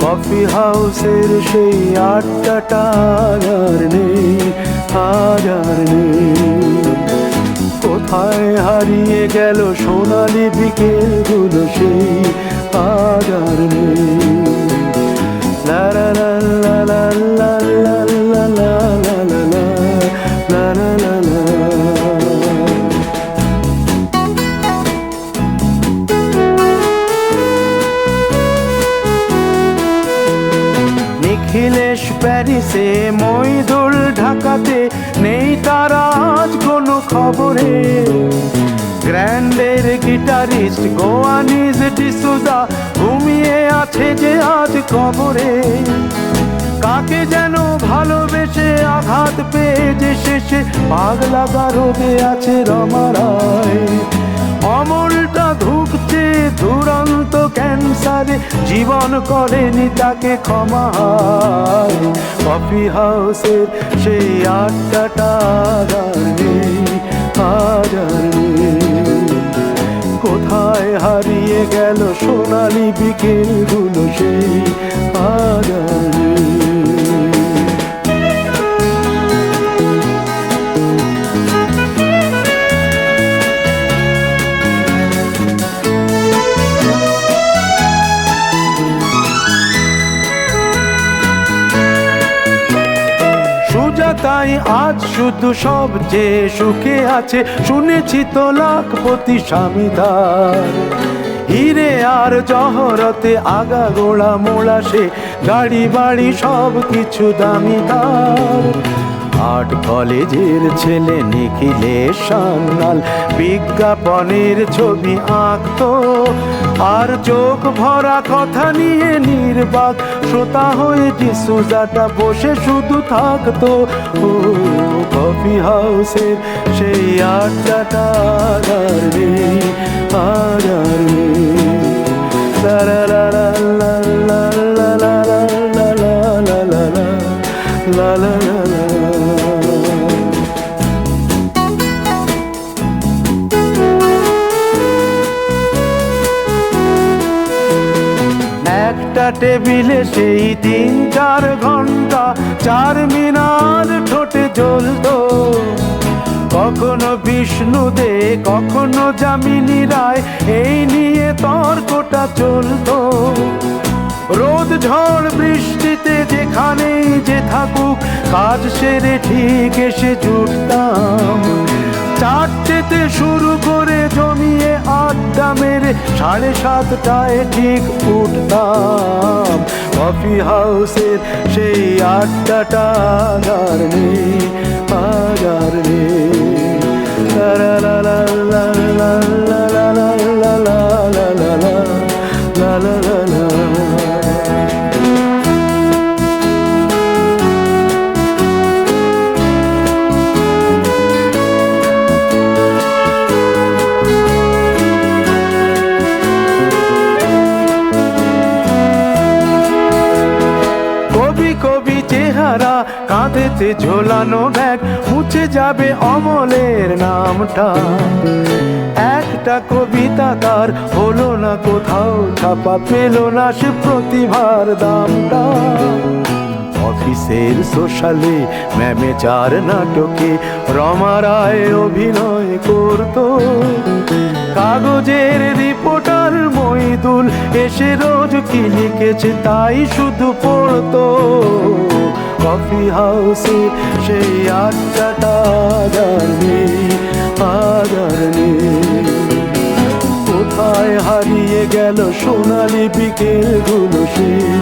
Coffee হাউসের সেই আড্ডাটা আর নেই, আর নেই। কোথায় হারিয়ে গেল সোনালি বিকেলগুলো সেই আর নেই। লা লা লা লা লা লা লা লা লা লা লা লা লা লা। নিখিলেশ প্যারিসে, মইদুল ঢাকাতে, নেই তারা আজ কোনো খবরে। গ্র্যান্ডের গিটারিস্ট গোয়ানিজ ডিসুজা ঘুমিয়ে আছে যে আজ কবরে। কাকে যেন ভালোবেসে আঘাত পেয়ে যে শেষে পাগলা গারদে আছে রমা রায়। অমলটা ধুকছে দুরন্ত ক্যান্সারে, জীবন করেনি তাকে ক্ষমা। কফি হাউসের সেই আড্ডাটা আর নেই, আর নেই। কোথায় হারিয়ে গেল সোনালি বিকেলগুলো সেই আর নেই। তাই আজ শুধু সবচেয়ে সুখে আছে, শুনেছি তো লাখপতি স্বামীদার। হিরে আর জহরতে আগা গোড়া মোড়া সে, গাড়ি বাড়ি সব কিছু দামি তার। আর্ট কলেজের ছেলে নিখিলেশ সান্যাল বিজ্ঞাপনের ছবি আঁকতো, আর চোখ ভরা কথা নিয়ে নির্বাক শ্রোতা হয়ে ডিসুজাটা বসে শুধু থাকতো। ও কফি হাউসের সেই আড্ডাটা আর নেই, আর নেই। লা লা লা লা লা লা লা লা লা লা লা লা লা লা। একটা টেবিলে সেই 3-4 ঘন্টা চার মিনার ঠোঁটে জ্বলতো। কখনো বিষ্ণু দে, কখনো যামিনী রায়, এই নিয়ে তর্কটা চলতো। রোদ ঝড় বৃষ্টিতে যেখানেই যে থাকুক, কাজ সেরে ঠিক এসে জুটতাম। 4টেতে শুরু করে জমিয়ে আড্ডা মেরে 7:30টায় ঠিক উঠতাম। কফি হাউসের সেই আড্ডাটা আর নেই, আর নেই। লা লা লা লা লা লা লা লা লা লা লা লা লা লা লা। কবি চেহারা, কাঁধেতে ঝোলানো ব্যাগ, মুছে যাবে অমলের নামটা। একটা কবিতা তার হলো না কোথাও ছাপা, পেল না সে প্রতিভার দামটা। অফিসের সোশ্যালে, ম্যামেচার নাটকে রমা রায় অভিনয় করতো। কাগজের রিপোর্টার মইদুল এসে রোজ কি লিখেছে তাই শুধু পড়তো। কফি হাউসে সেই আড্ডাটা আর নেই, আর নেই। কোথায় হারিয়ে গেল সোনালি বিকেলগুলো সেই